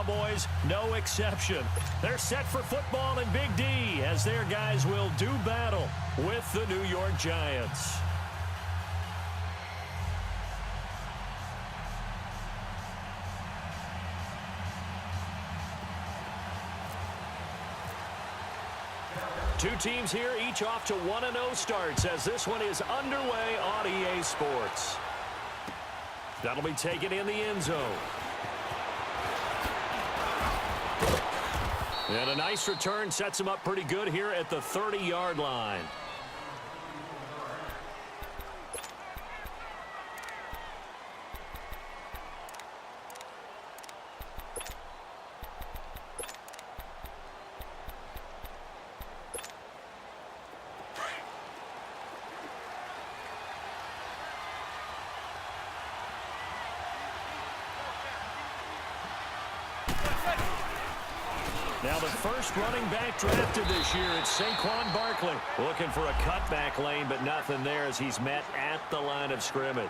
Cowboys, no exception. They're set for football in Big D as their guys will do battle with the New York Giants. Two teams here, each off to 1-0 starts as this one is underway on EA Sports. That'll be taken in the end zone. And a nice return sets him up pretty good here at the 30-yard line. Now the first running back drafted this year, it's Saquon Barkley. Looking for a cutback lane, but nothing there as he's met at the line of scrimmage.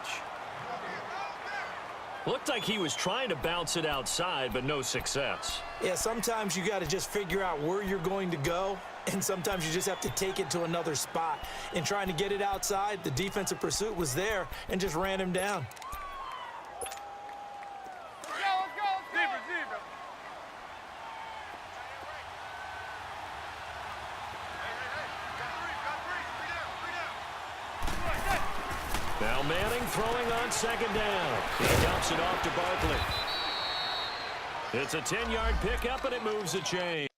Looked like he was trying to bounce it outside, but no success. Yeah, sometimes you got to just figure out where you're going to go, and sometimes you just have to take it to another spot. In trying to get it outside, the defensive pursuit was there and just ran him down. Now Manning throwing on second down. He dumps it off to Barkley. It's a 10-yard pickup, and it moves the chain.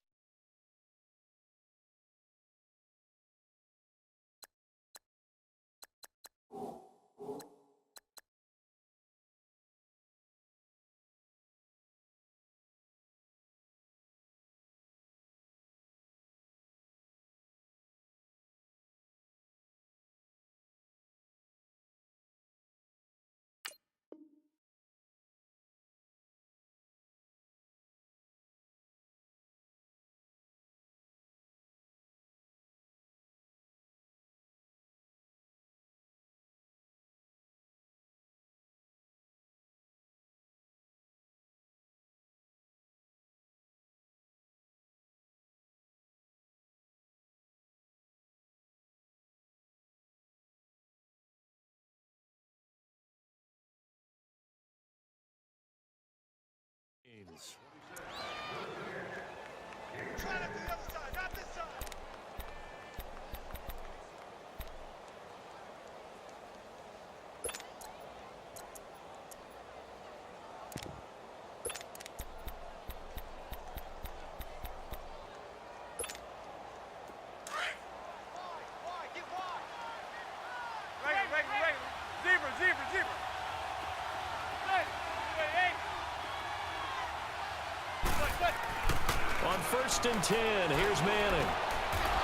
On 1st and 10, here's Manning.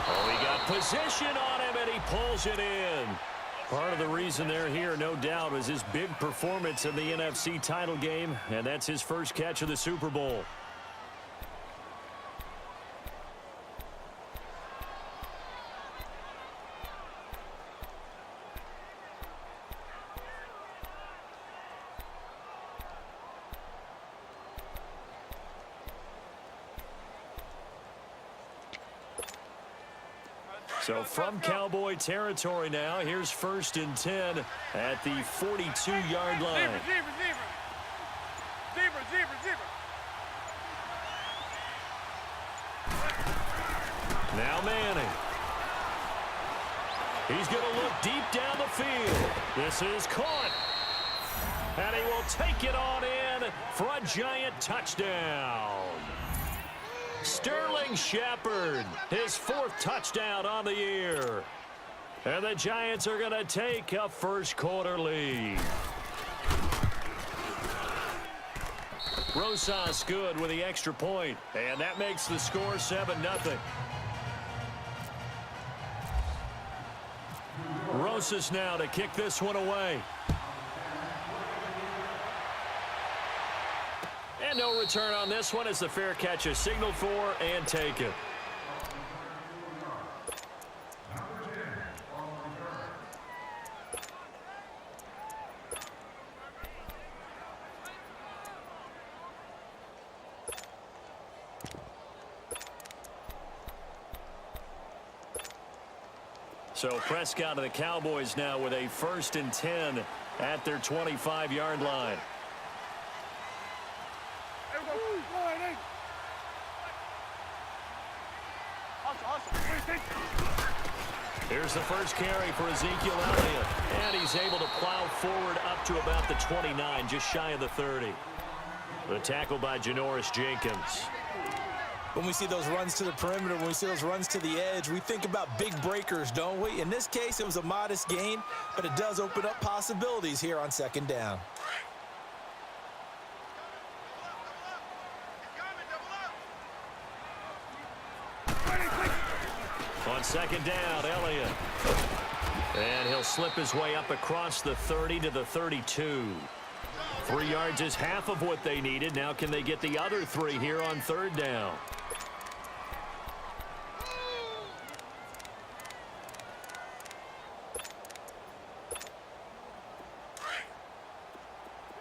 Oh, he got position on him, and he pulls it in. Part of the reason they're here, no doubt, was his big performance in the NFC title game, and that's his first catch of the Super Bowl. So from Cowboy territory now, here's 1st and 10 at the 42-yard line. Now Manning. He's going to look deep down the field. This is caught. And he will take it on in for a giant touchdown. Sterling Shepard, his 4th touchdown on the year. And the Giants are going to take a first-quarter lead. Rosas good with the extra point, and that makes the score 7-0. Rosas now to kick this one away. And no return on this one as the fair catch is signaled for and taken. So Prescott of the Cowboys now with a 1st and 10 at their 25-yard line. Here's the first carry for Ezekiel Elliott, and he's able to plow forward up to about the 29, just shy of the 30. The tackle by Janoris Jenkins. When we see those runs to the perimeter, when we see those runs to the edge, we think about big breakers, don't we? In this case, it was a modest gain, but it does open up possibilities here on 2nd down. On 2nd down, Elliott. And he'll slip his way up across the 30 to the 32. 3 yards is half of what they needed. Now can they get the other 3 here on 3rd down?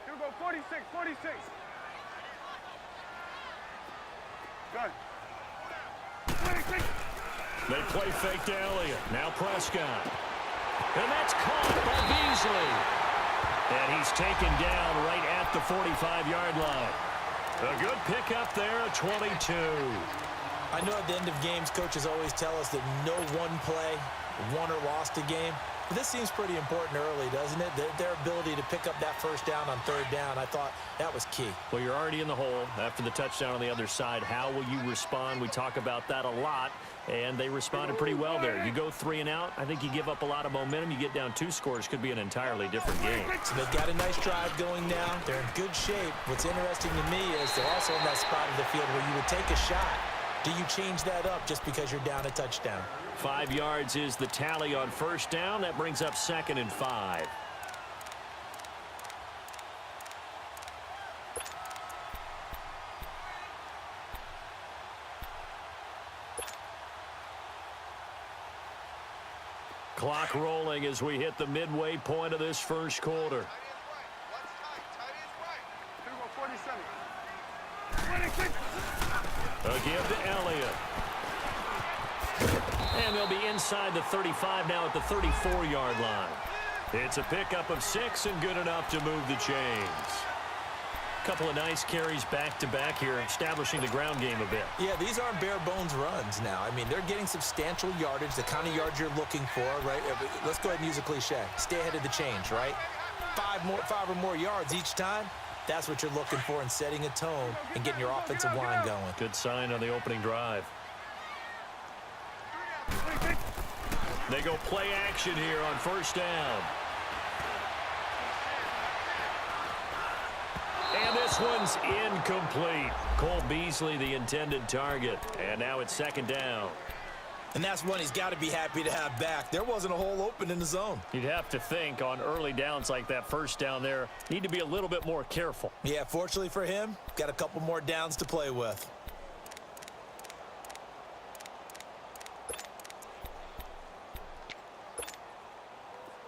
Here we go, 46, 46. Good. 26. They play fake to Elliott. Now Prescott. And that's caught by Beasley. And he's taken down right at the 45-yard line. A good pickup there at 22. I know at the end of games, coaches always tell us that no one play won or lost a game. But this seems pretty important early, doesn't it? Their ability to pick up that 1st down on 3rd down, I thought that was key. Well, you're already in the hole after the touchdown on the other side. How will you respond? We talk about that a lot, and they responded pretty well there. You go 3 and out, I think you give up a lot of momentum. You get down 2 scores, could be an entirely different game. So they've got a nice drive going now. They're in good shape. What's interesting to me is they're also in that spot of the field where you would take a shot. Do you change that up just because you're down a touchdown? 5 yards is the tally on 1st down. That brings up 2nd and 5. Clock rolling as we hit the midway point of this 1st quarter. A give to Elliott. And they'll be inside the 35 now at the 34-yard line. It's a pickup of 6 and good enough to move the chains. Couple of nice carries back-to-back here, establishing the ground game a bit. Yeah, these aren't bare-bones runs now. I mean, they're getting substantial yardage, the kind of yards you're looking for, right? Let's go ahead and use a cliche. Stay ahead of the change, right? 5 or more yards each time. That's what you're looking for in setting a tone and getting your offensive line going. Good sign on the opening drive. They go play action here on 1st down. And this one's incomplete. Cole Beasley, the intended target. And now it's 2nd down. And that's one he's got to be happy to have back. There wasn't a hole open in the zone. You'd have to think on early downs like that 1st down there, need to be a little bit more careful. Yeah, fortunately for him, got a couple more downs to play with.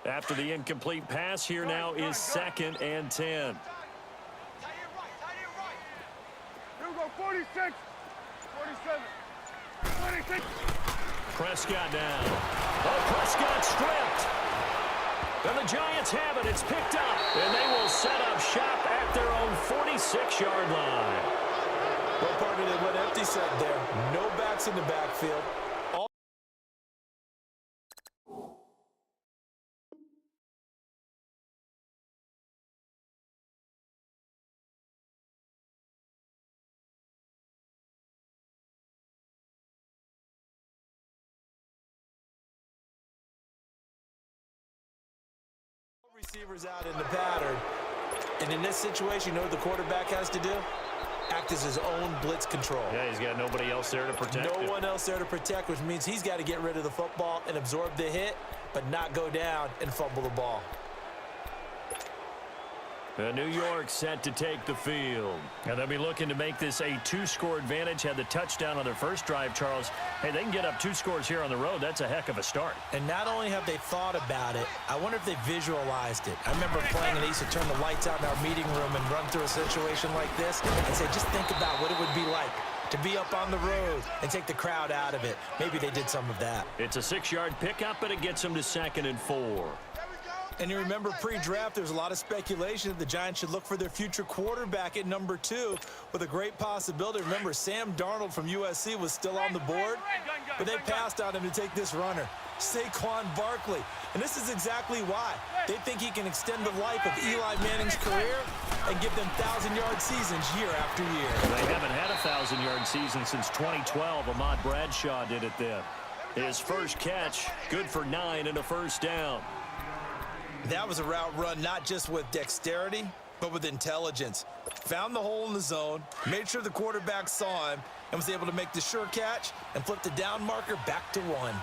After the incomplete pass, here now is 2nd and 10. Here we go, 46, 47, 26. Prescott down. Oh, Prescott stripped. And the Giants have it. It's picked up. And they will set up shop at their own 46-yard line. Well, partner, they went empty set there. No backs in the backfield. Receivers out in the pattern. And in this situation, you know what the quarterback has to do? Act as his own blitz control. Yeah, he's got nobody else there to protect him. No one else there to protect, which means he's got to get rid of the football and absorb the hit, but not go down and fumble the ball. New York set to take the field. And they'll be looking to make this a 2-score advantage. Had the touchdown on their first drive, Charles. Hey, they can get up 2 scores here on the road. That's a heck of a start. And not only have they thought about it, I wonder if they visualized it. I remember playing and they used to turn the lights out in our meeting room and run through a situation like this and say, just think about what it would be like to be up on the road and take the crowd out of it. Maybe they did some of that. It's a 6-yard pickup, and it gets them to 2nd and 4. And you remember pre-draft, there's a lot of speculation that the Giants should look for their future quarterback at number 2 with a great possibility. Remember, Sam Darnold from USC was still on the board, but they passed on him to take this runner, Saquon Barkley. And this is exactly why. They think he can extend the life of Eli Manning's career and give them 1,000-yard seasons year after year. They haven't had a 1,000-yard season since 2012. Ahmad Bradshaw did it then. His first catch, good for 9 and a first down. That was a route run not just with dexterity, but with intelligence. Found the hole in the zone, made sure the quarterback saw him, and was able to make the sure catch and flip the down marker back to 1.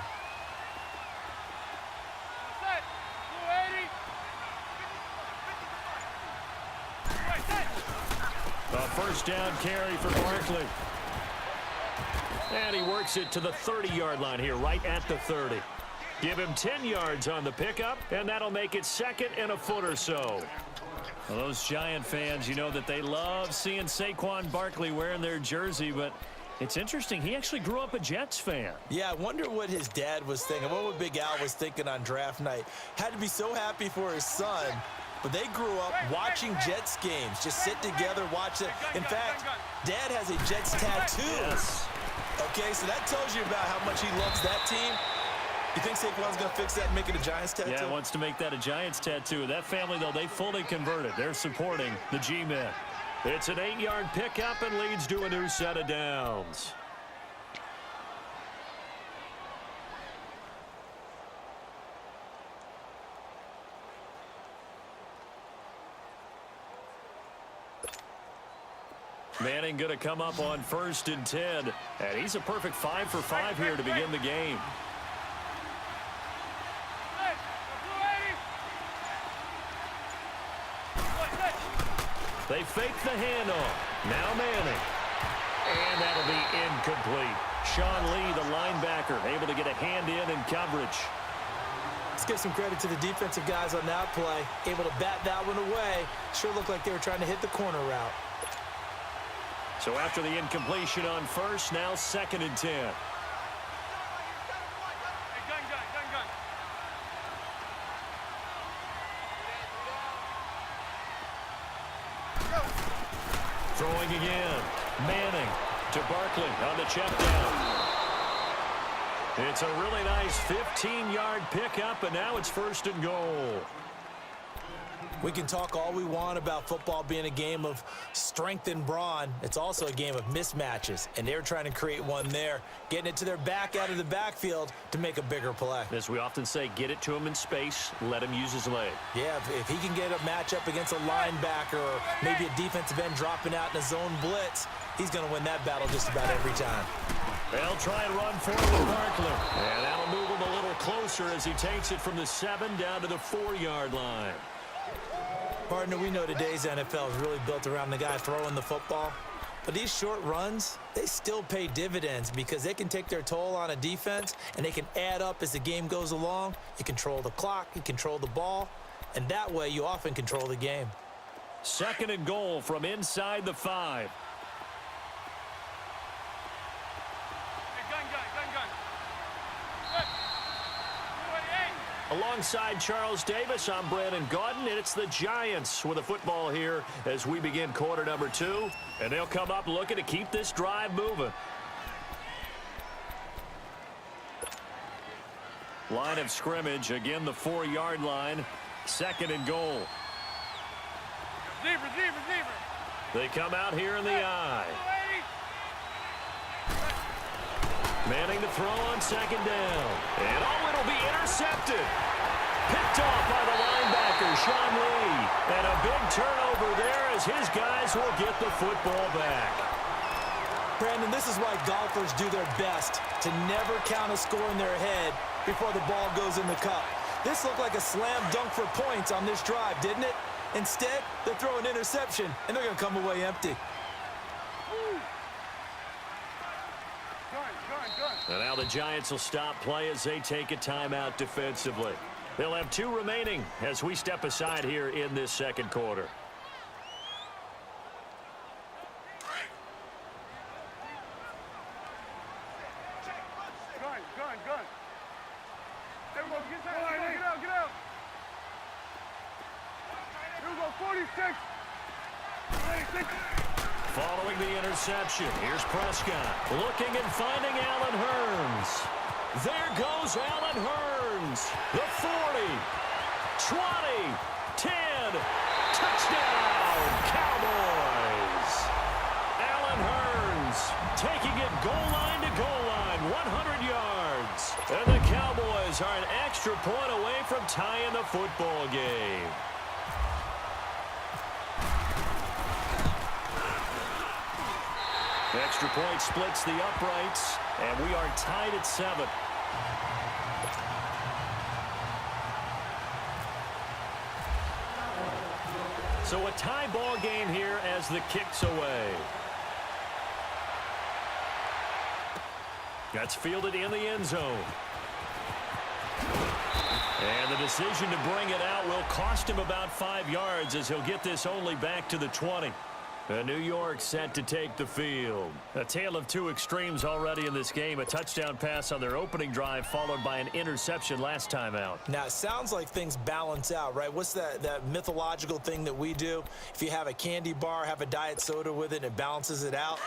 A first down carry for Barkley. And he works it to the 30-yard line here, right at the 30. Give him 10 yards on the pickup, and that'll make it 2nd and a foot or so. Well, those Giant fans, you know that they love seeing Saquon Barkley wearing their jersey, but it's interesting. He actually grew up a Jets fan. Yeah, I wonder what his dad was thinking. What Big Al was thinking on draft night. Had to be so happy for his son, but they grew up watching Jets games. Just sit together, watch it. In fact, Dad has a Jets tattoo. Yes. Okay, so that tells you about how much he loves that team. You think Saquon's going to fix that and make it a Giants tattoo? Yeah, wants to make that a Giants tattoo. That family, though, they fully converted. They're supporting the G-Men. It's an 8-yard pickup and leads to a new set of downs. Manning going to come up on 1st and 10. And he's a perfect 5 for 5 here to begin the game. They fake the handoff. Now Manning. And that'll be incomplete. Sean Lee, the linebacker, able to get a hand in coverage. Let's give some credit to the defensive guys on that play. Able to bat that one away. Sure looked like they were trying to hit the corner route. So after the incompletion on 1st, now 2nd and 10. Throwing again. Manning to Barkley on the check down. It's a really nice 15-yard pickup, and now it's 1st and goal. We can talk all we want about football being a game of strength and brawn. It's also a game of mismatches, and they're trying to create one there, getting it to their back out of the backfield to make a bigger play. As we often say, get it to him in space, let him use his leg. Yeah, if he can get a matchup against a linebacker or maybe a defensive end dropping out in a zone blitz, he's going to win that battle just about every time. They'll try and run forward with Barkley. And that'll move him a little closer as he takes it from the 7 down to the 4-yard line. Partner, we know today's NFL is really built around the guy throwing the football. But these short runs, they still pay dividends because they can take their toll on a defense and they can add up as the game goes along. You control the clock, you control the ball, and that way you often control the game. 2nd and goal from inside the 5. Alongside Charles Davis, I'm Brandon Gaudin, and it's the Giants with the football here as we begin quarter number 2. And they'll come up looking to keep this drive moving. Line of scrimmage, again the 4-yard line, 2nd and goal. They come out here in the I. Manning to throw on 2nd down. And it'll be intercepted. Picked off by the linebacker, Sean Lee. And a big turnover there as his guys will get the football back. Brandon, this is why golfers do their best to never count a score in their head before the ball goes in the cup. This looked like a slam dunk for points on this drive, didn't it? Instead, they throw an interception, and they're going to come away empty. And now the Giants will stop play as they take a timeout defensively. They'll have 2 remaining as we step aside here in this 2nd quarter. Gun, gun. Everyone, get out, get out. Here we go, 46. 46. Following the interception, here's Prescott. Looking and finding Allen Hurns. There goes Allen Hurns. The 40, 20, 10. Touchdown, Cowboys. Allen Hurns taking it goal line to goal line, 100 yards. And the Cowboys are an extra point away from tying the football game. Extra point splits the uprights, and we are tied at 7. So a tie ball game here as the kick's away. That's fielded in the end zone. And the decision to bring it out will cost him about 5 yards as he'll get this only back to the 20. New York set to take the field. A tale of two extremes already in this game. A touchdown pass on their opening drive followed by an interception last time out. Now, it sounds like things balance out, right? What's that mythological thing that we do? If you have a candy bar, have a diet soda with it, it balances it out.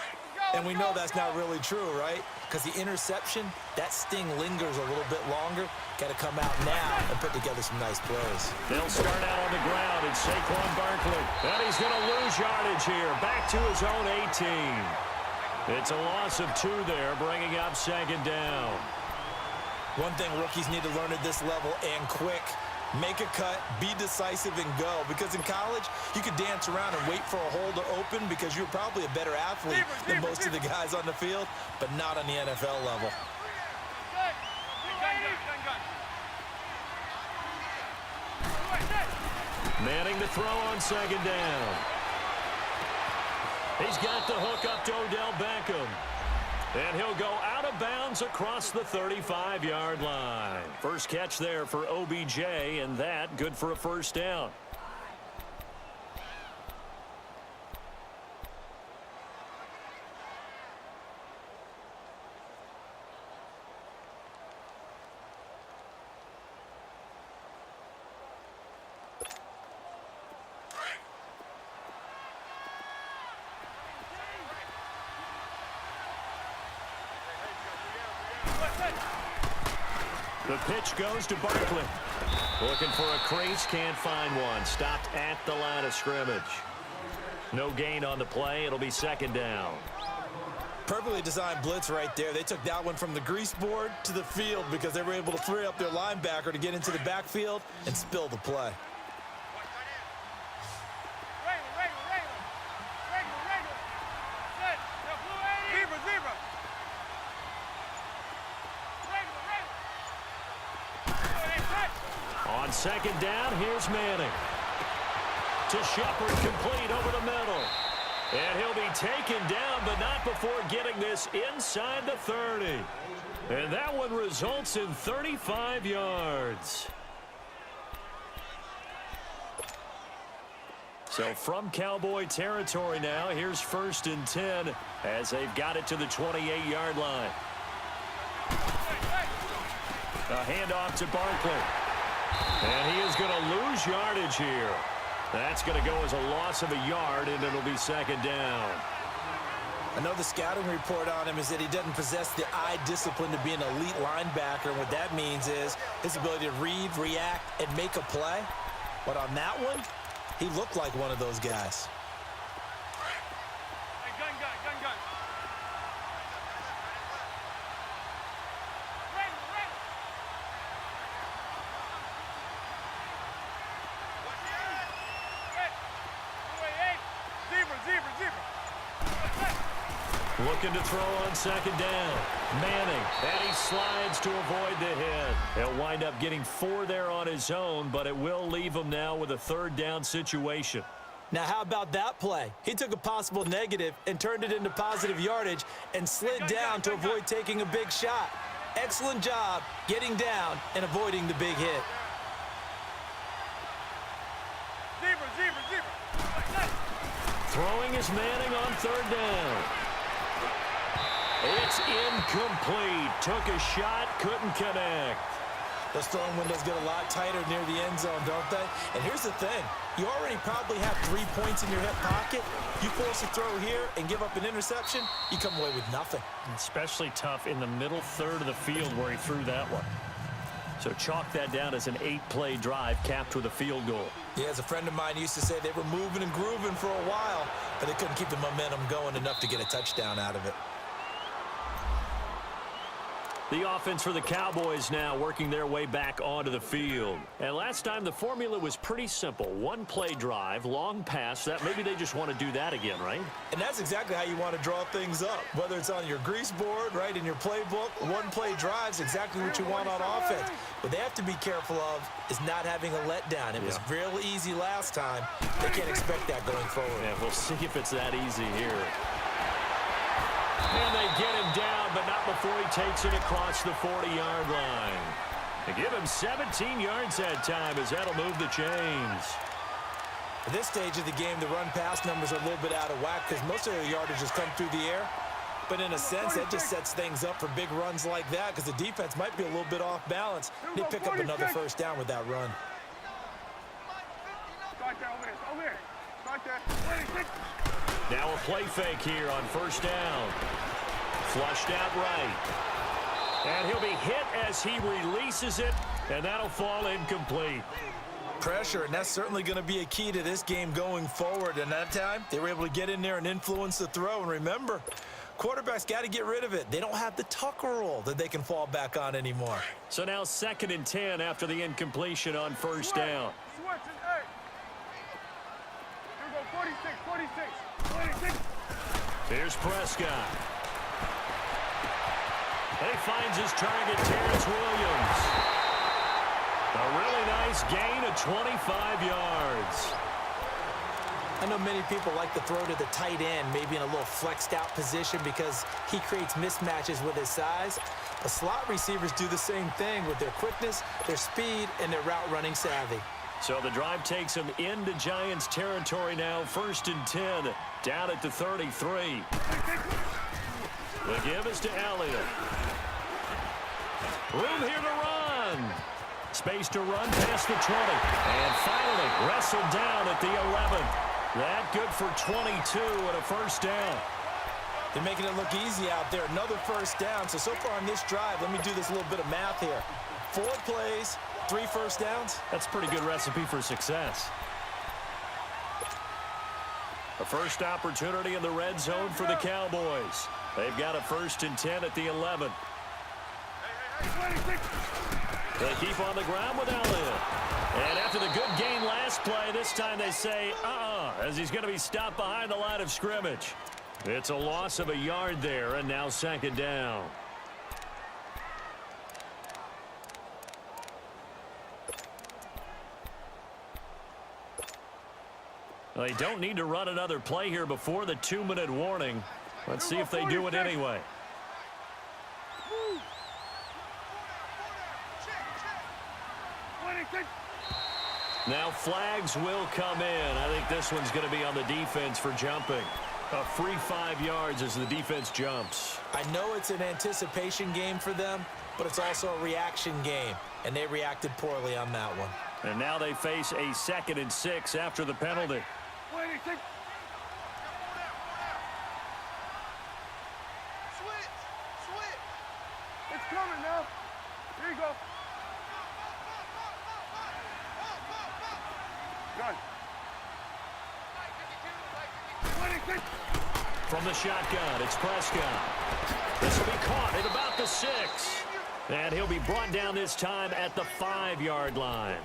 And we know that's not really true, right? Because the interception, that sting lingers a little bit longer. Got to come out now and put together some nice plays. They'll start out on the ground. It's Saquon Barkley. And he's going to lose yardage here. Back to his own 18. It's a loss of 2 there, bringing up second down. One thing rookies need to learn at this level and quick. Make a cut, be decisive, and go. Because in college, you could dance around and wait for a hole to open because you're probably a better athlete than most of the guys on the field, but not on the NFL level. Manning to throw on second down. He's got the hook up to Odell Beckham. And he'll go out of bounds across the 35-yard line. First catch there for OBJ, and that good for a first down. The pitch goes to Barkley. Looking for a crease, can't find one. Stopped at the line of scrimmage. No gain on the play. It'll be second down. Perfectly designed blitz right there. They took that one from the grease board to the field because they were able to free up their linebacker to get into the backfield and spill the play. On second down, here's Manning. To Shepard, complete over the middle. And he'll be taken down, but not before getting this inside the 30. And that one results in 35 yards. So from Cowboy territory now, here's 1st and 10 as they've got it to the 28-yard line. A handoff to Barkley. And he is going to lose yardage here. That's going to go as a loss of a yard, and it'll be second down. I know the scouting report on him is that he doesn't possess the eye discipline to be an elite linebacker. And what that means is his ability to read, react, and make a play. But on that one, he looked like one of those guys. Looking to throw on second down. Manning, and he slides to avoid the hit. He'll wind up getting 4 there on his own, but it will leave him now with a 3rd down situation. Now, how about that play? He took a possible negative and turned it into positive yardage and slid down to avoid taking a big shot. Excellent job getting down and avoiding the big hit. Throwing is Manning on 3rd down. It's It's incomplete. Took a shot, couldn't connect. Those throwing windows get a lot tighter near the end zone, don't they? And here's the thing. You already probably have 3 points in your hip pocket. You force a throw here and give up an interception, you come away with nothing. Especially tough in the middle third of the field where he threw that one. So chalk that down as an 8-play drive capped with a field goal. Yeah, as a friend of mine used to say, they were moving and grooving for a while, but they couldn't keep the momentum going enough to get a touchdown out of it. The offense for the Cowboys now working their way back onto the field. And last time the formula was pretty simple. 1-play drive, long pass. That maybe they just want to do that again, right? And that's exactly how you want to draw things up. Whether it's on your grease board, right, in your playbook, 1-play drive is exactly what you want on offense. What they have to be careful of is not having a letdown. It was real easy last time. They can't expect that going forward. Yeah, we'll see if it's that easy here. And they get him down, but not before he takes it across the 40-yard line. They give him 17 yards that time as that'll move the chains. At this stage of the game, the run-pass numbers are a little bit out of whack because most of their yardage has come through the air. But in a sense, that just sets things up for big runs like that because the defense might be a little bit off balance. They pick up another first down with that run. Now a play fake here on first down. Flushed out right. And he'll be hit as he releases it, and that'll fall incomplete. Pressure, and that's certainly going to be a key to this game going forward. And that time, they were able to get in there and influence the throw. And remember, quarterbacks got to get rid of it. They don't have the Tucker rule that they can fall back on anymore. So now 2nd and 10 after the incompletion on first down. Here's Prescott. He finds his target, Terrence Williams. A really nice gain of 25 yards. I know many people like to throw to the tight end, maybe in a little flexed out position because he creates mismatches with his size. But slot receivers do the same thing with their quickness, their speed, and their route running savvy. So the drive takes him into Giants territory now. 1st and 10, down at the 33. The give is to Elliott. Room here to run. Space to run past the 20. And finally wrestled down at the 11. That good for 22 and a first down. They're making it look easy out there. Another first down. So far on this drive, let me do this little bit of math here. 4 plays, 3 first downs. That's a pretty good recipe for success. A first opportunity in the red zone for the Cowboys. They've got a 1st and 10 at the 11. They keep on the ground with Elliott. And after the good gain last play, this time they say, as he's going to be stopped behind the line of scrimmage. It's a loss of a yard there, and now 2nd down. Well, they don't need to run another play here before the 2-minute warning. Let's see if they do it anyway. Now flags will come in. I think this one's going to be on the defense for jumping. A free 5 yards as the defense jumps. I know it's an anticipation game for them, but it's also a reaction game, and they reacted poorly on that one. And now they face a 2nd and 6 after the penalty. It's coming now. Here you go. Gun. From the shotgun, it's Prescott. This will be caught at about the 6. And he'll be brought down this time at the 5-yard line.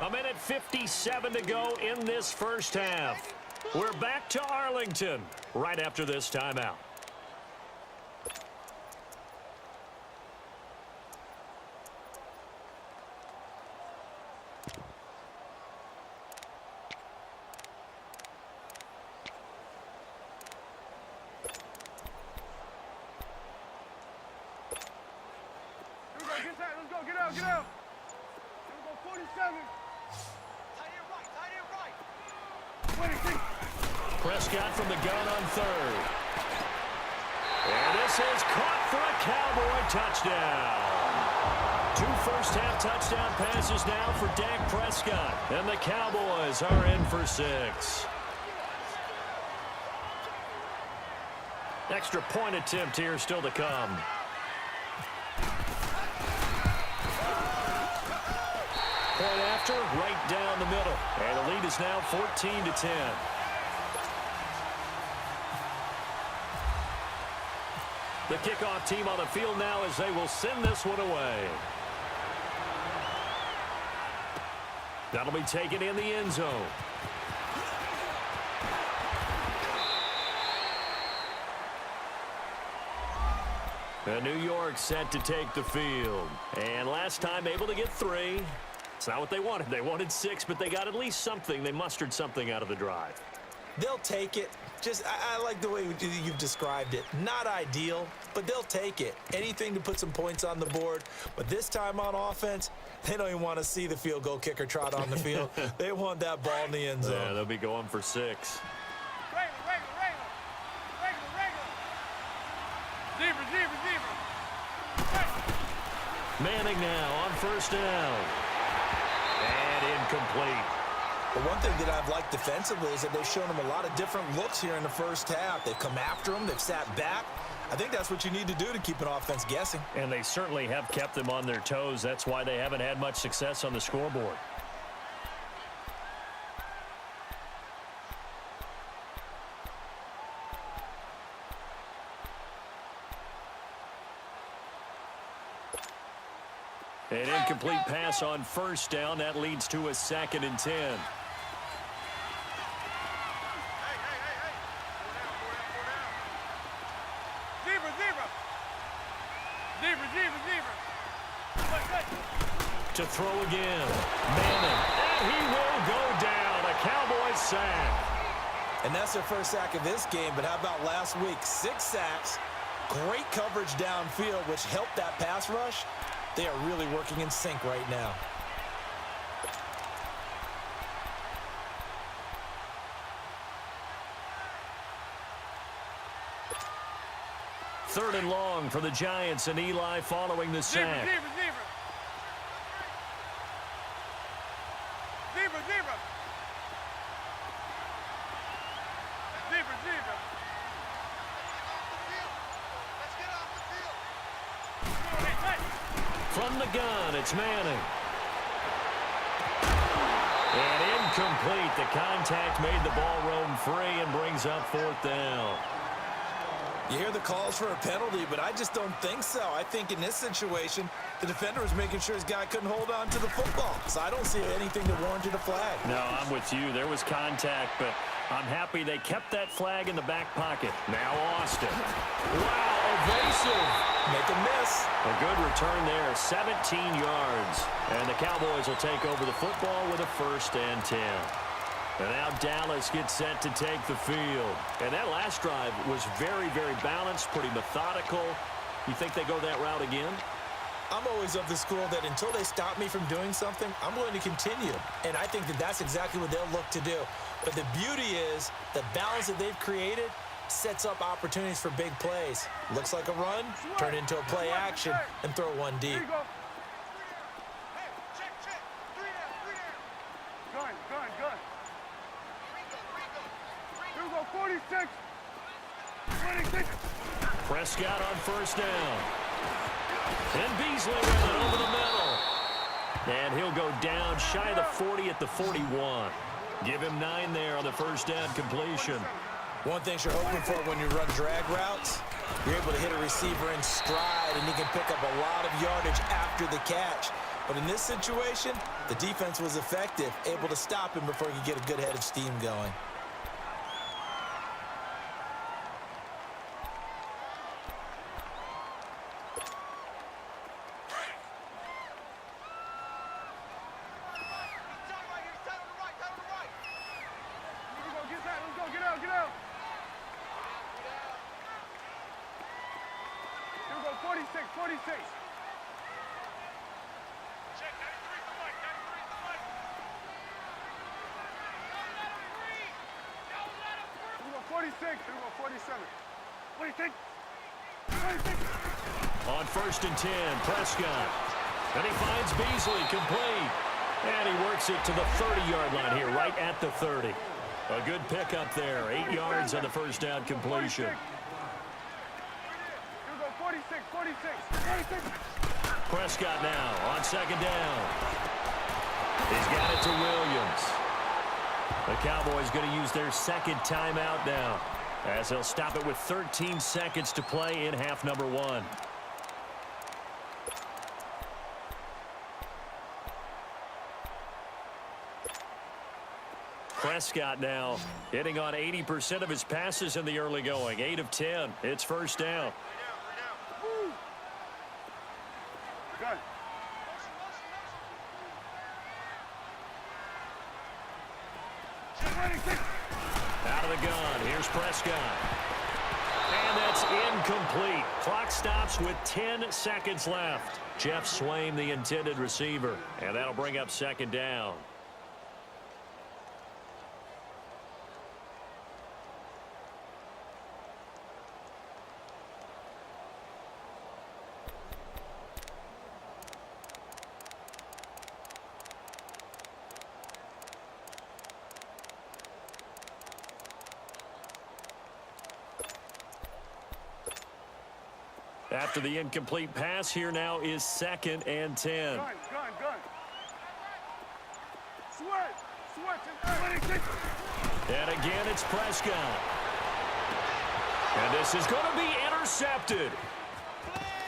1:57 to go in this first half. We're back to Arlington right after this timeout. Let's go, get out, get out. Here we go, 47. Prescott from the gun on 3rd. And this pass is caught for a Cowboy touchdown. 2 first-half touchdown passes now for Dak Prescott. And the Cowboys are in for 6. Extra point attempt here still to come. Point after, right down the middle. And the lead is now 14-10. The kickoff team on the field now as they will send this one away. That'll be taken in the end zone. And New York set to take the field. And last time able to get 3. It's not what they wanted. They wanted 6, but they got at least something. They mustered something out of the drive. They'll take it. I like the way you've described it. Not ideal, but they'll take it. Anything to put some points on the board. But this time on offense, they don't even want to see the field goal kicker trot on the field. They want that ball in the end zone. Yeah, they'll be going for 6. Manning now on first down. And incomplete. But one thing that I've liked defensively is that they've shown them a lot of different looks here in the first half. They've come after them. They've sat back. I think that's what you need to do to keep an offense guessing. And they certainly have kept them on their toes. That's why they haven't had much success on the scoreboard. An incomplete pass on first down. That leads to a 2nd and 10. To throw again. Manning. And he will go down. A Cowboys sack. And that's their first sack of this game. But how about last week? 6 sacks. Great coverage downfield, which helped that pass rush. They are really working in sync right now. Third and long for the Giants, and Eli following the sack. From the gun, it's Manning. And incomplete. The contact made the ball roam free and brings up 4th down. You hear the calls for a penalty, but I just don't think so. I think in this situation, the defender was making sure his guy couldn't hold on to the football. So I don't see anything that warranted a flag. No, I'm with you. There was contact, but I'm happy they kept that flag in the back pocket. Now Austin. Wow, evasive. Make a miss. A good return there, 17 yards. And the Cowboys will take over the football with a 1st and 10. And now Dallas gets set to take the field. And that last drive was very, very balanced, pretty methodical. You think they go that route again? I'm always of the school that until they stop me from doing something, I'm going to continue. And I think that that's exactly what they'll look to do. But the beauty is the balance that they've created sets up opportunities for big plays. Looks like a run, turn into a play action, and throw one deep. Gun. Here we go, 46. 26. Prescott on first down. And Beasley with it over the middle. And he'll go down shy of the 40 at the 41. Give him 9 there on the first down completion. One thing you're hoping for when you run drag routes, you're able to hit a receiver in stride, and he can pick up a lot of yardage after the catch. But in this situation, the defense was effective, able to stop him before he could get a good head of steam going. Get out. 46. Check, 93's the mic. 46. 47. 46. On 1st and 10, Prescott. And he finds Beasley complete. And he works it to the 30-yard line here, right at the 30. A good pickup there. 8 yards on the first down completion. 46. Prescott now on 2nd down. He's got it to Williams. The Cowboys going to use their 2nd timeout now, as they'll stop it with 13 seconds to play in half number 1. Prescott now hitting on 80% of his passes in the early going. 8 of 10. It's 1st down. Gun. Out of the gun. Here's Prescott. And that's incomplete. Clock stops with 10 seconds left. Jeff Swaim, the intended receiver. And that'll bring up 2nd down. After the incomplete pass, here now is 2nd and 10. Gun. Switch. And again, it's Prescott. And this is going to be intercepted.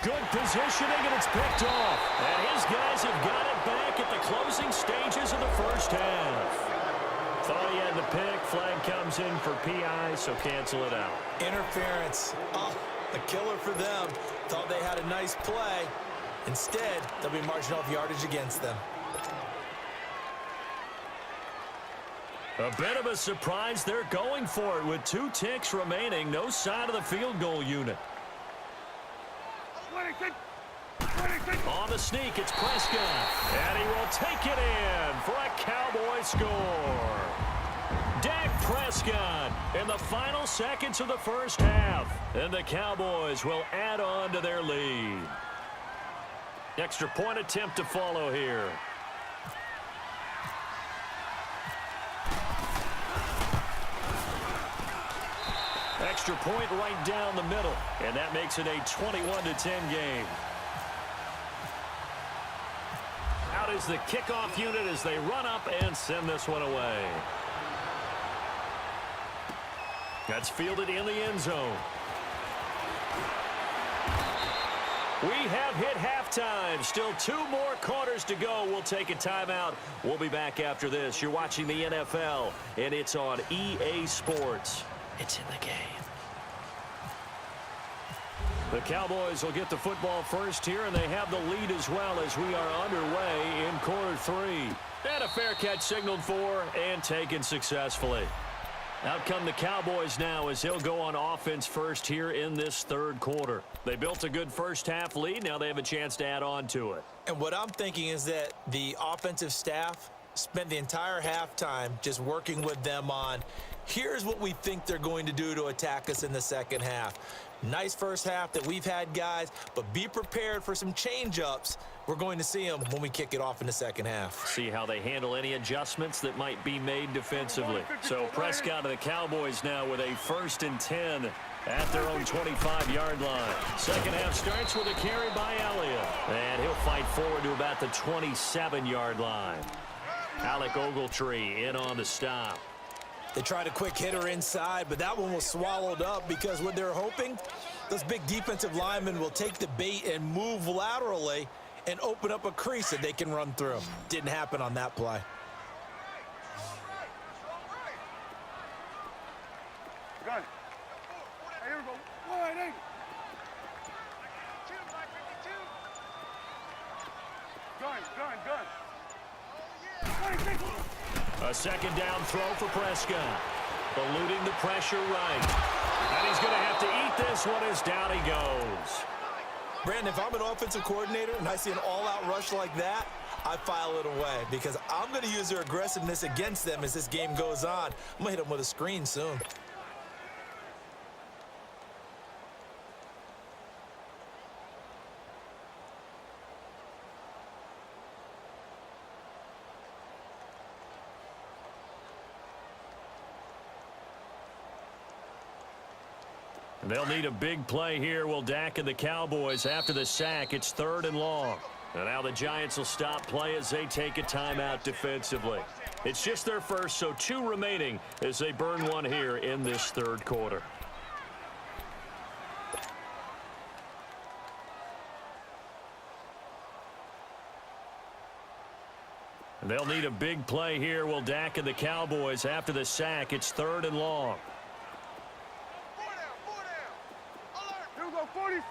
Good positioning, and it's picked off. And his guys have got it back at the closing stages of the first half. Thought he had the pick. Flag comes in for PI, so cancel it out. Interference. Oh, a killer for them. Thought they had a nice play. Instead, they'll be marching off yardage against them. A bit of a surprise. They're going for it with 2 ticks remaining. No sign of the field goal unit. On the sneak, it's Prescott. And he will take it in for a Cowboy score. Dak Prescott in the final seconds of the first half. And the Cowboys will add on to their lead. Extra point attempt to follow here. Extra point right down the middle. And that makes it a 21-10 game. Out is the kickoff unit as they run up and send this one away. That's fielded in the end zone. We have hit halftime. Still 2 more quarters to go. We'll take a timeout. We'll be back after this. You're watching the NFL, and it's on EA Sports. It's in the game. The Cowboys will get the football first here, and they have the lead as well as we are underway in quarter 3. And a fair catch signaled for and taken successfully. Out come the Cowboys now as he'll go on offense first here in this 3rd quarter. They built a good first half lead. Now they have a chance to add on to it. And what I'm thinking is that the offensive staff spent the entire halftime just working with them on, here's what we think they're going to do to attack us in the second half. Nice first half that we've had, guys, but be prepared for some change-ups. We're going to see them when we kick it off in the second half. See how they handle any adjustments that might be made defensively. So Prescott of the Cowboys now with a 1st and 10 at their own 25-yard line. Second half starts with a carry by Elliott. And he'll fight forward to about the 27-yard line. Alec Ogletree in on the stop. They tried a quick hitter inside, but that one was swallowed up because what they're hoping, those big defensive linemen will take the bait and move laterally and open up a crease that they can run through. Didn't happen on that play. Gun. Hey, here we go. Wide eight. Gun. A second down throw for Prescott. Eluding the pressure right. And he's going to have to eat this one as down he goes. Brandon, if I'm an offensive coordinator and I see an all-out rush like that, I file it away because I'm going to use their aggressiveness against them as this game goes on. I'm going to hit them with a screen soon. They'll need a big play here. Will Dak and the Cowboys after the sack. It's 3rd and long. And now the Giants will stop play as they take a timeout defensively. It's just their first, so 2 remaining as they burn one here in this 3rd quarter. And they'll need a big play here. Will Dak and the Cowboys after the sack. It's 3rd and long. 46.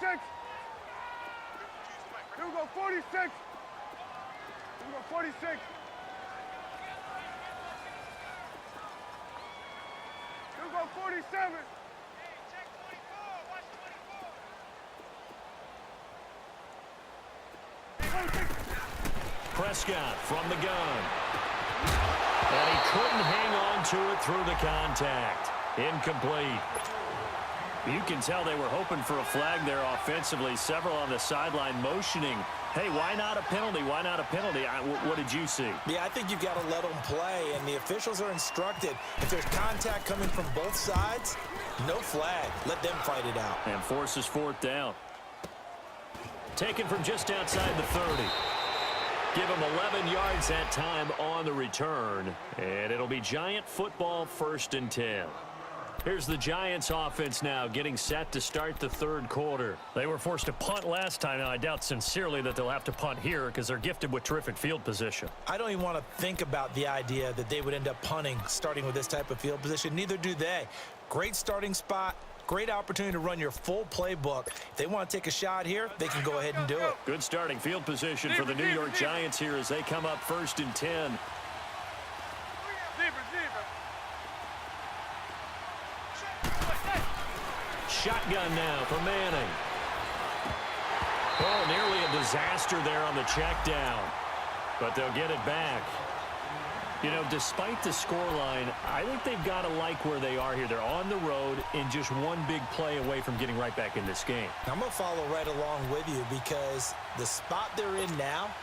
Here we go, 46. Here we go, 46. Here we go, 47. Check 24. Watch 24. Prescott from the gun. And he couldn't hang on to it through the contact. Incomplete. You can tell they were hoping for a flag there offensively. Several on the sideline motioning, hey, why not a penalty? Why not a penalty? What did you see? Yeah, I think you've got to let them play, and the officials are instructed. If there's contact coming from both sides, no flag. Let them fight it out. And forces 4th down. Taken from just outside the 30. Give him 11 yards that time on the return. And it'll be Giant football 1st and 10. Here's the Giants offense now getting set to start the 3rd quarter. They were forced to punt last time, and I doubt sincerely that they'll have to punt here because they're gifted with terrific field position. I don't even want to think about the idea that they would end up punting starting with this type of field position. Neither do they. Great starting spot. Great opportunity to run your full playbook. If they want to take a shot here, they can go ahead and do it. Good starting field position for the New York Giants here as they come up 1st and 10. Shotgun now for Manning. Oh, nearly a disaster there on the check down. But they'll get it back. You know, despite the scoreline, I think they've got to like where they are here. They're on the road and just one big play away from getting right back in this game. I'm going to follow right along with you because the spot they're in now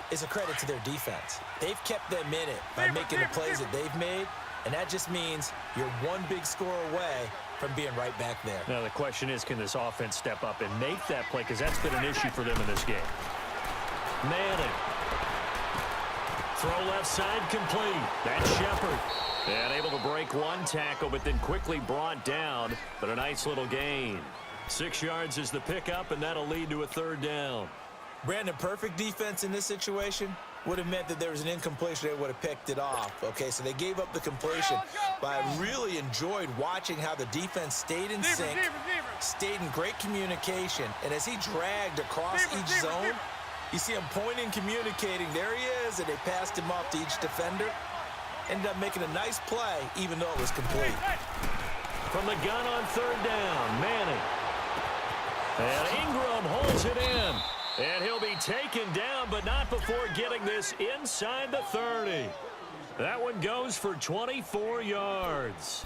is a credit to their defense. They've kept them in it by making the plays that they've made, and that just means you're one big score away from being right back there. Now, the question is, can this offense step up and make that play? Because that's been an issue for them in this game. Manning. Throw left side complete. That's Shepard. And able to break one tackle, but then quickly brought down. But a nice little gain. 6 yards is the pickup, and that'll lead to a 3rd down. Brandon, perfect defense in this situation would have meant that there was an incompletion. They would have picked it off. Okay, so they gave up the completion. But I really enjoyed watching how the defense stayed in sync, stayed in great communication. And as he dragged across each zone, you see him pointing, communicating. There he is, and they passed him off to each defender. Ended up making a nice play, even though it was complete. From the gun on 3rd down, Manning. And Ingram holds it in. And he'll be taken down, but not before getting this inside the 30. That one goes for 24 yards.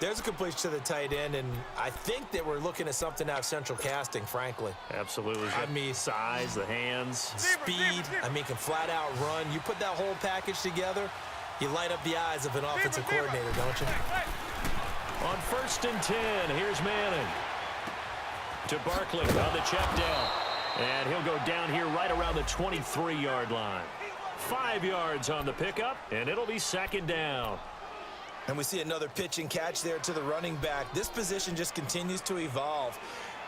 There's a completion to the tight end, and I think that we're looking at something out of central casting, frankly. Absolutely. I mean, size, the hands. Speed, I mean, can flat out run. You put that whole package together, you light up the eyes of an offensive coordinator, don't you? On 1st and 10, here's Manning. To Barkley on the check down. And he'll go down here right around the 23-yard line. 5 yards on the pickup, and it'll be 2nd down. And we see another pitch and catch there to the running back. This position just continues to evolve.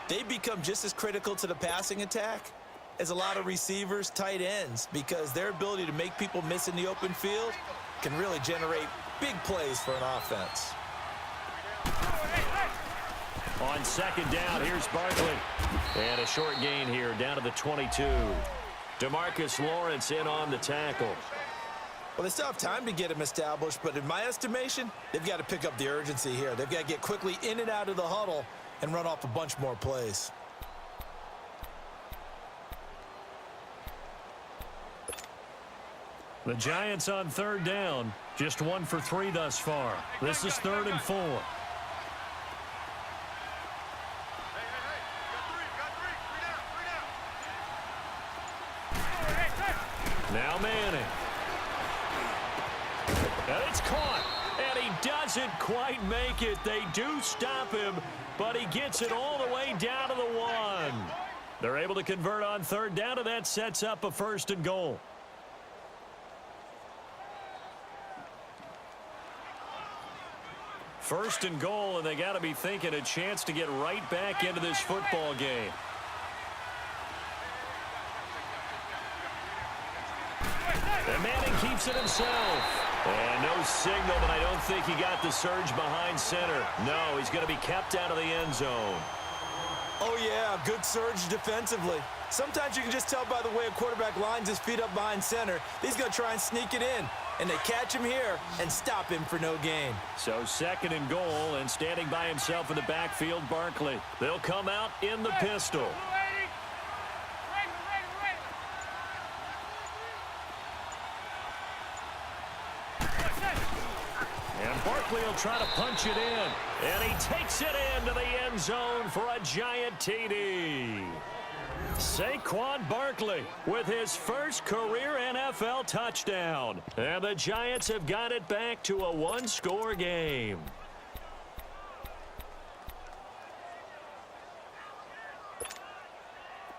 They become just as critical to the passing attack as a lot of receivers, tight ends, because their ability to make people miss in the open field can really generate big plays for an offense. On 2nd down, here's Barkley. And a short gain here down to the 22. DeMarcus Lawrence in on the tackle. Well, they still have time to get him established, but in my estimation, they've got to pick up the urgency here. They've got to get quickly in and out of the huddle and run off a bunch more plays. The Giants on 3rd down, just 1 for 3 thus far. This is 3rd and 4. Now Manning. And it's caught. And he doesn't quite make it. They do stop him but he gets it all the way down to the 1. They're able to convert on third down, and that sets up a 1st and goal. First and goal, and they got to be thinking a chance to get right back into this football game. And Madden keeps it himself. And no signal, but I don't think he got the surge behind center. No, he's going to be kept out of the end zone. Oh, yeah, good surge defensively. Sometimes you can just tell by the way a quarterback lines his feet up behind center. He's going to try and sneak it in. And they catch him here and stop him for no gain. So 2nd and goal, and standing by himself in the backfield, Barkley. They'll come out in the pistol. And Barkley will try to punch it in. And he takes it into the end zone for a giant TD. Saquon Barkley with his first career NFL touchdown. And the Giants have got it back to a 1-score game.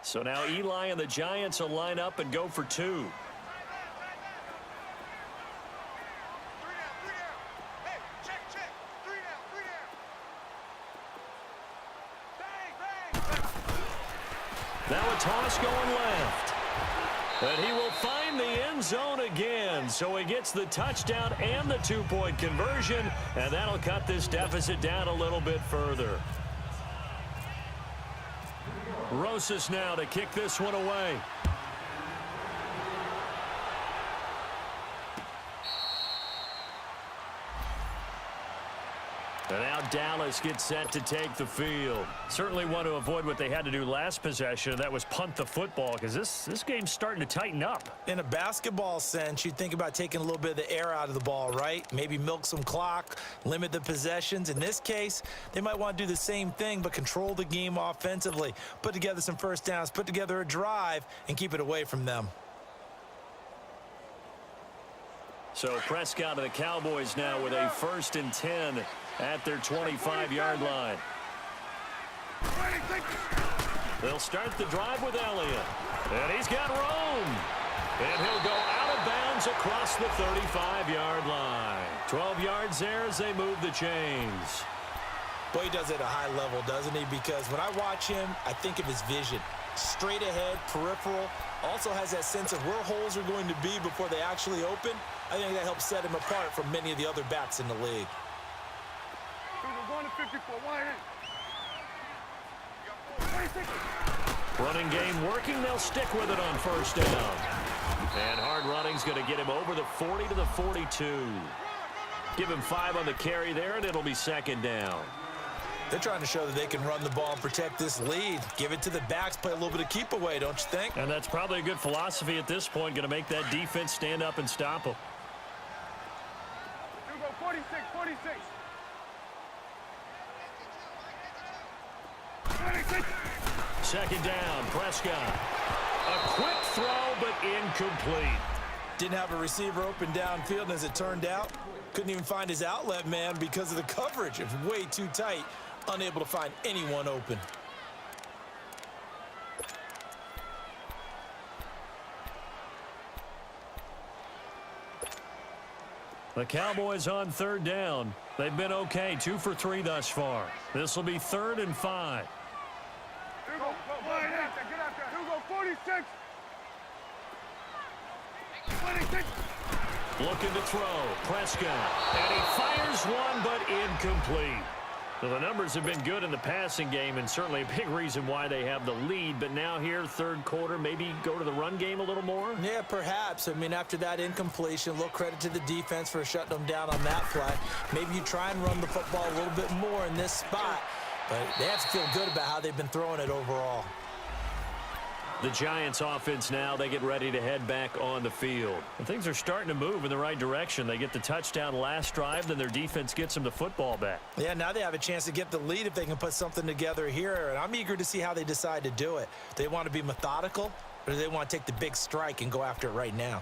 So now Eli and the Giants will line up and go for 2. Now a toss going left. And he will find the end zone again. So he gets the touchdown and the 2-point conversion. And that'll cut this deficit down a little bit further. Rosas now to kick this one away. And now Dallas gets set to take the field. Certainly want to avoid what they had to do last possession, and that was punt the football, because this game's starting to tighten up. In a basketball sense, you think about taking a little bit of the air out of the ball, right? Maybe milk some clock, limit the possessions. In this case, they might want to do the same thing, but control the game offensively. Put together some first downs, put together a drive, and keep it away from them. So Prescott of the Cowboys now with a 1st and 10 at their 25-yard line. They'll start the drive with Elliott. And he's got room. And he'll go out of bounds across the 35-yard line. 12 yards there as they move the chains. Boy, he does it at a high level, doesn't he? Because when I watch him, I think of his vision. Straight ahead, peripheral. Also has that sense of where holes are going to be before they actually open. I think that helps set him apart from many of the other backs in the league. Running game working. They'll stick with it on 1st down. And hard running's going to get him over the 40 to the 42. Give him 5 on the carry there, and it'll be 2nd down. They're trying to show that they can run the ball and protect this lead. Give it to the backs, play a little bit of keep away, don't you think? And that's probably a good philosophy at this point, going to make that defense stand up and stop them. 46. 2nd down, Prescott. A quick throw, but incomplete. Didn't have a receiver open downfield, and as it turned out, couldn't even find his outlet man because of the coverage. It was way too tight, unable to find anyone open. The Cowboys on 3rd down. They've been okay, 2 for 3 thus far. This will be 3rd and 5. Get out there. Hugo, 46. 26. Looking to throw. Prescott. And he fires one, but incomplete. So the numbers have been good in the passing game, and certainly a big reason why they have the lead. But now here, 3rd quarter, maybe go to the run game a little more? Yeah, perhaps. I mean, after that incompletion, a little credit to the defense for shutting them down on that play. Maybe you try and run the football a little bit more in this spot. But they have to feel good about how they've been throwing it overall. The Giants offense now, they get ready to head back on the field. And things are starting to move in the right direction. They get the touchdown last drive, then their defense gets them the football back. Yeah, now they have a chance to get the lead if they can put something together here. And I'm eager to see how they decide to do it. Do they want to be methodical, or do they want to take the big strike and go after it right now?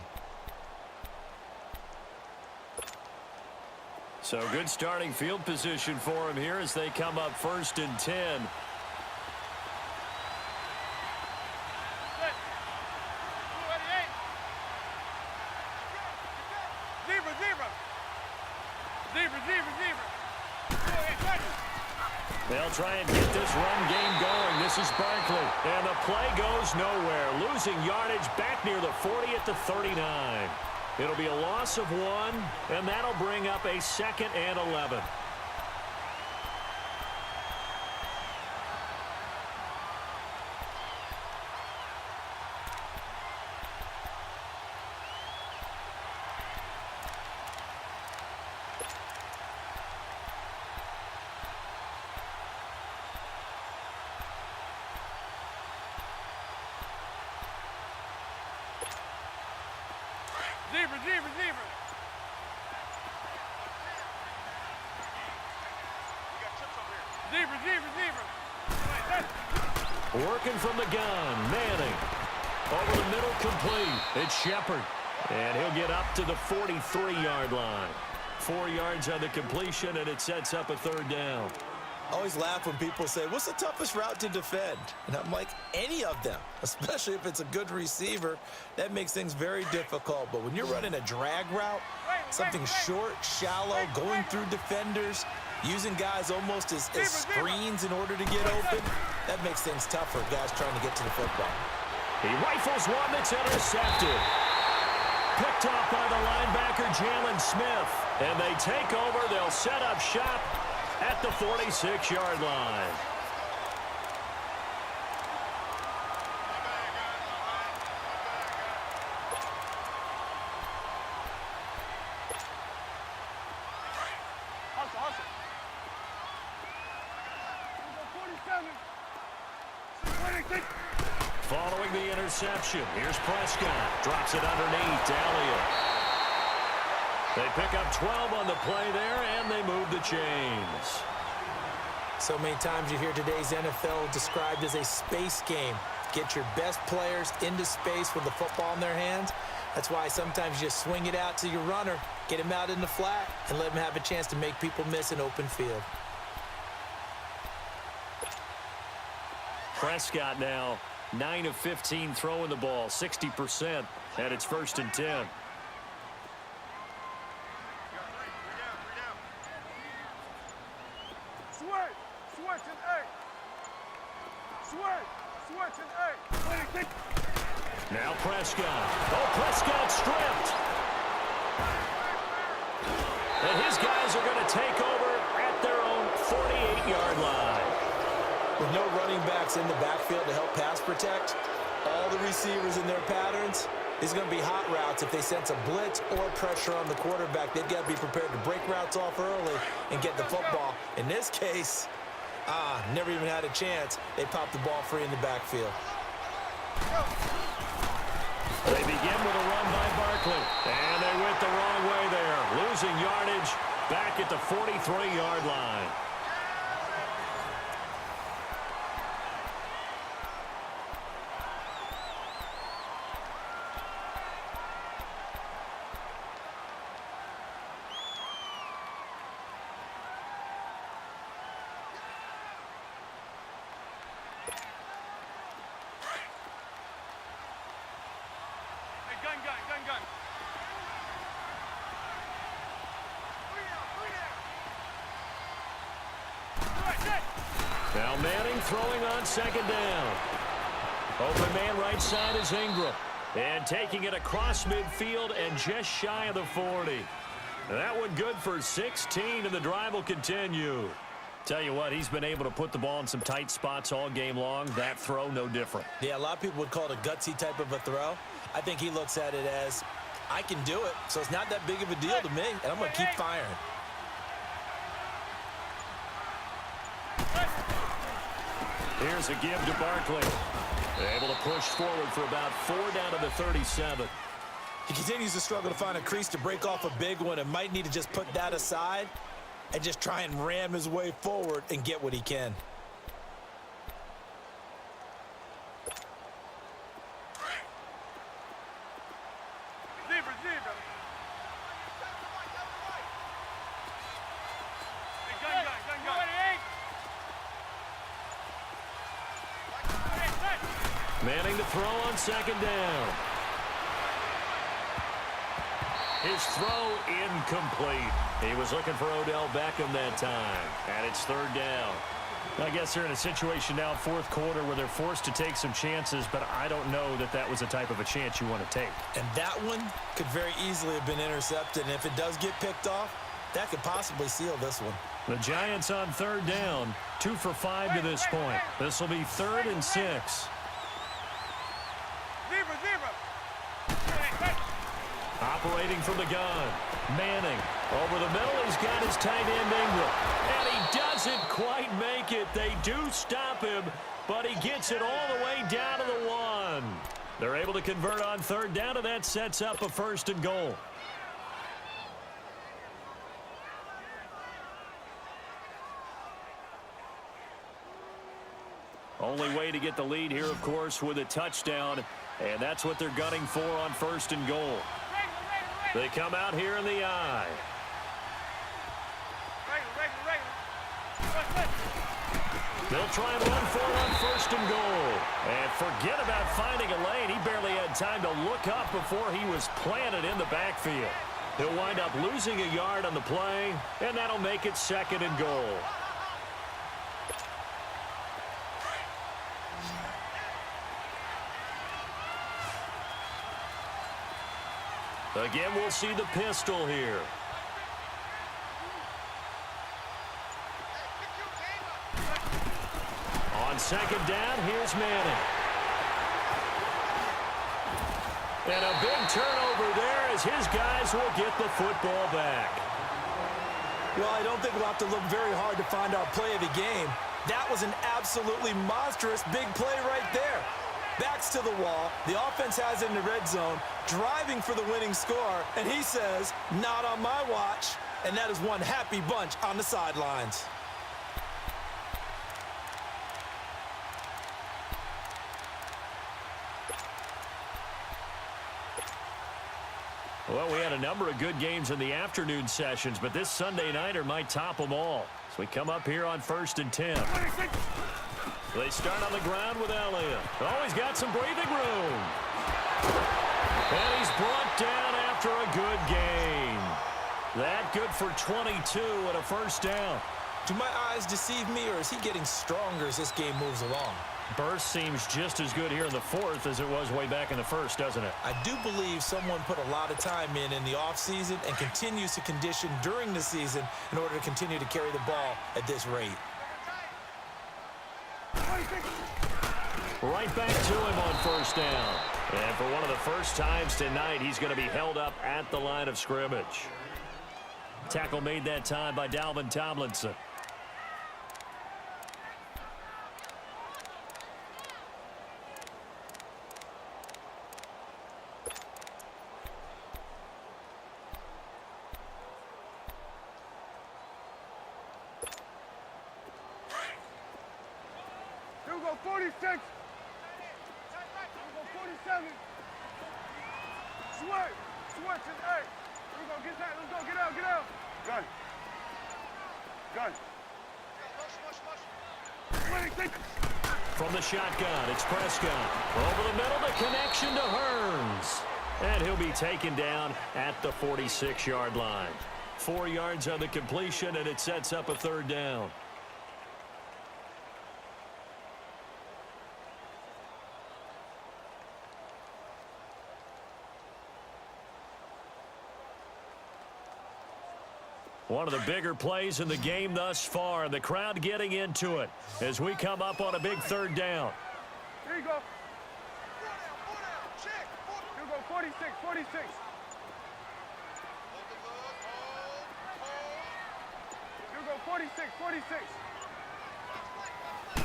So good starting field position for him here as they come up 1st and 10. They'll try and get this run game going. This is Barkley. And the play goes nowhere. Losing yardage back near the 40 at the 39. It'll be a loss of 1, and that'll bring up a 2nd and 11. Working from the gun, Manning. Over the middle, complete. It's Shepard. And he'll get up to the 43-yard line. 4 yards on the completion, and it sets up a 3rd down. I always laugh when people say, what's the toughest route to defend? And I'm like, any of them, especially if it's a good receiver. That makes things very difficult. But when you're running a drag route, something short, shallow, going through defenders, using guys almost as screens in order to get open, that makes things tough for guys trying to get to the football. He rifles one that's intercepted. Picked off by the linebacker, Jalen Smith. And they take over. They'll set up shop at the 46-yard line. Following the interception, here's Prescott. Drops it underneath. DAL. They pick up 12 on the play there, and they move the chains. So many times you hear today's NFL described as a space game. Get your best players into space with the football in their hands. That's why sometimes you just swing it out to your runner, get him out in the flat, and let him have a chance to make people miss an open field. Prescott now 9 of 15 throwing the ball, 60%, and it's 1st and 10. Now Prescott. Oh, Prescott stripped. And his guys are going to take over at their own 48-yard line. With no running backs in the backfield to help pass protect, all the receivers in their patterns, these are going to be hot routes. If they sense a blitz or pressure on the quarterback, they've got to be prepared to break routes off early and get the football. In this case, never even had a chance. They popped the ball free in the backfield. They begin with a run by Barkley, and they went the wrong way there, losing yardage back at the 43-yard line. Gun. Now Manning throwing on 2nd down. Open man right side is Ingram. And taking it across midfield and just shy of the 40. That one good for 16, and the drive will continue. Tell you what, he's been able to put the ball in some tight spots all game long. That throw, no different. Yeah, a lot of people would call it a gutsy type of a throw. I think he looks at it as, I can do it, so it's not that big of a deal to me, and I'm going to keep firing. Here's a give to Barkley. Able to push forward for about 4 down to the 37. He continues to struggle to find a crease to break off a big one and might need to just put that aside and just try and ram his way forward and get what he can. Manning to throw on second down. His throw incomplete. He was looking for Odell Beckham that time. And it's third down. I guess they're in a situation now, fourth quarter, where they're forced to take some chances, but I don't know that that was the type of a chance you want to take. And that one could very easily have been intercepted. And if it does get picked off, that could possibly seal this one. The Giants on third down, 2 for 5 to this point. This will be 3rd and 6. Operating from the gun. Manning over the middle. He's got his tight end Ingram. And he doesn't quite make it. They do stop him, but he gets it all the way down to the 1. They're able to convert on third down, and that sets up a 1st and goal. Only way to get the lead here, of course, with a touchdown, and that's what they're gunning for on 1st and goal. They come out here in the I. They'll try and run for it on 1st and goal. And forget about finding a lane. He barely had time to look up before he was planted in the backfield. He'll wind up losing a yard on the play, and that'll make it 2nd and goal. Again, we'll see the pistol here. On second down, here's Manning. And a big turnover there as his guys will get the football back. Well, I don't think we'll have to look very hard to find our play of the game. That was an absolutely monstrous big play right there. Backs to the wall. The offense has it in the red zone, driving for the winning score, and he says, not on my watch. And that is one happy bunch on the sidelines. Well, we had a number of good games in the afternoon sessions, but this Sunday nighter might top them all. So we come up here on 1st and 10. They start on the ground with Elliott. Oh, he's got some breathing room. And he's brought down after a good gain. That good for 22 and a 1st down. Do my eyes deceive me, or is he getting stronger as this game moves along? Burst seems just as good here in the 4th as it was way back in the 1st, doesn't it? I do believe someone put a lot of time in the offseason and continues to condition during the season in order to continue to carry the ball at this rate. Right back to him on 1st down. And for one of the first times tonight, he's going to be held up at the line of scrimmage. Tackle made that time by Dalvin Tomlinson. Here we go, 46. Here we go, 47. Switch. Switch is 8. Here we go, get that. Let's go, get out, get out. Gun. Gun. 26. From the shotgun, it's Prescott. Over the middle, the connection to Hearns. And he'll be taken down at the 46-yard line. 4 yards on the completion, and it sets up a 3rd down. One of the bigger plays in the game thus far, and the crowd getting into it as we come up on a big 3rd down. Here you go. Here we go, 46, 46. Here we go, 46, 46.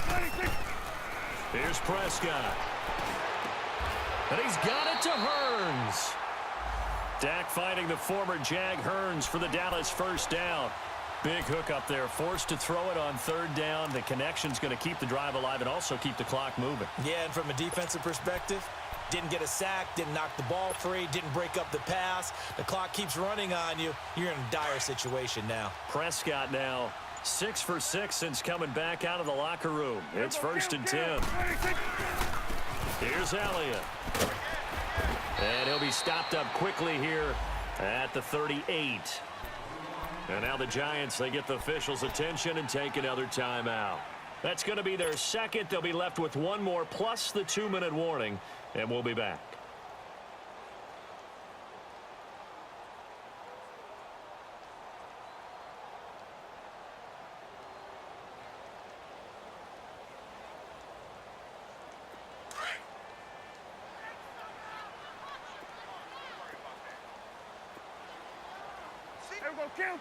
26. Here's Prescott. And he's got it to Hearns. Dak finding the former Jag Hearns for the Dallas 1st down. Big hook up there, forced to throw it on 3rd down. The connection's going to keep the drive alive and also keep the clock moving. Yeah, and from a defensive perspective, didn't get a sack, didn't knock the ball free, didn't break up the pass. The clock keeps running on you. You're in a dire situation now. Prescott now 6 for 6 since coming back out of the locker room. It's 1st and 10. Here's Elliott. And he'll be stopped up quickly here at the 38. And now the Giants, they get the officials' attention and take another timeout. That's going to be their second. They'll be left with one more plus the 2-minute warning, and we'll be back.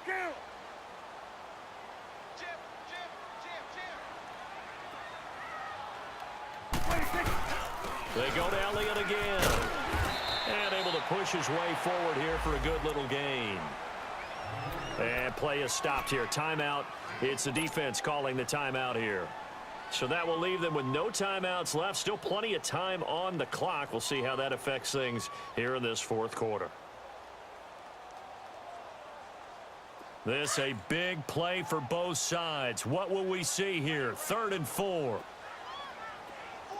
Count. They go to Elliott again. And able to push his way forward here for a good little gain. And play is stopped here. Timeout. It's the defense calling the timeout here. So that will leave them with no timeouts left. Still plenty of time on the clock. We'll see how that affects things here in this fourth quarter. This a big play for both sides. What will we see here? 3rd and 4. 4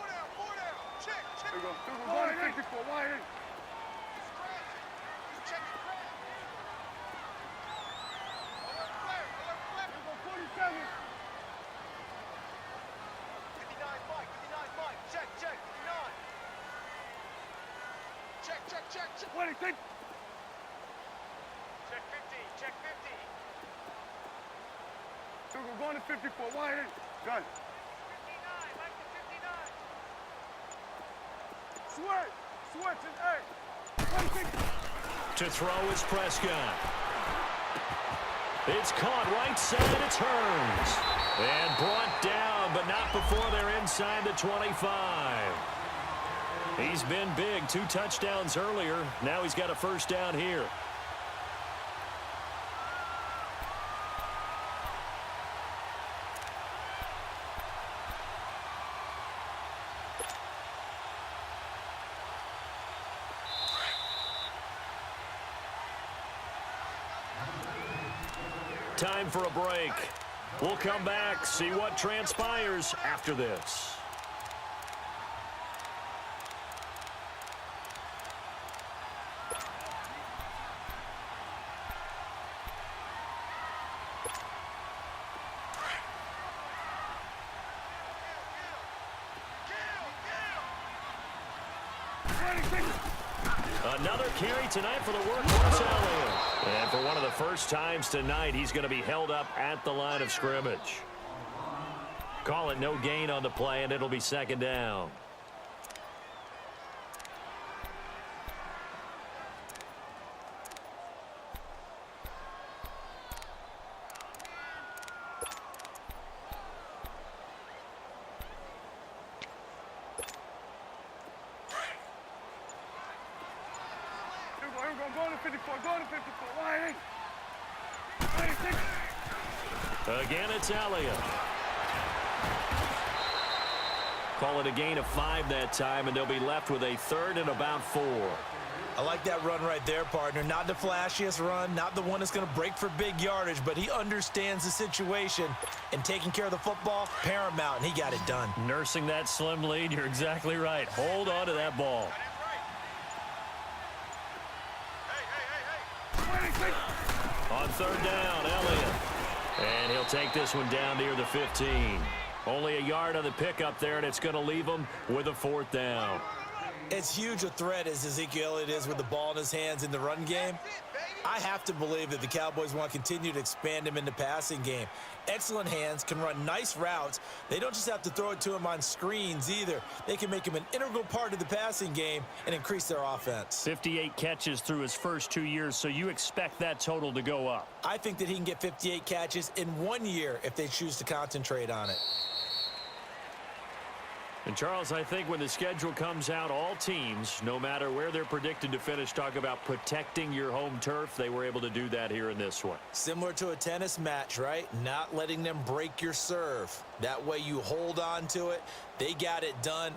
down. Check. There we go. Wide 54. Wide in. Check the crack. Alert flare. 47. 59 Mike. Check. 59. Check. 20. Check 50. We're going to 54. Wide in. Gun. 59. Mike to 59. Switch and 8. To throw is Prescott. It's caught right side. It turns. And brought down, but not before they're inside the 25. He's been big. 2 touchdowns earlier. Now he's got a first down here. Time for a break. We'll come back, see what transpires after this. Another carry tonight for the workhorse Elliott. And for one of the first times tonight, he's going to be held up at the line of scrimmage. Call it no gain on the play, and it'll be 2nd down. Go to 54. Wide in. Again, it's Elliott. Call it a gain of 5 that time, and they'll be left with a 3rd and about 4. I like that run right there, partner. Not the flashiest run, not the one that's going to break for big yardage, but he understands the situation, and taking care of the football, paramount, and he got it done. Nursing that slim lead, you're exactly right. Hold on to that ball. On 3rd down, Elliott. And he'll take this one down near the 15. Only a yard on the pickup there, and it's going to leave him with a 4th down. It's huge a threat as Ezekiel Elliott is with the ball in his hands in the run game. I have to believe that the Cowboys want to continue to expand him in the passing game. Excellent hands, can run nice routes. They don't just have to throw it to him on screens either. They can make him an integral part of the passing game and increase their offense. 58 catches through his first 2 years, so you expect that total to go up. I think that he can get 58 catches in 1 year if they choose to concentrate on it. And, Charles, I think when the schedule comes out, all teams, no matter where they're predicted to finish, talk about protecting your home turf. They were able to do that here in this one. Similar to a tennis match, right? Not letting them break your serve. That way you hold on to it. They got it done.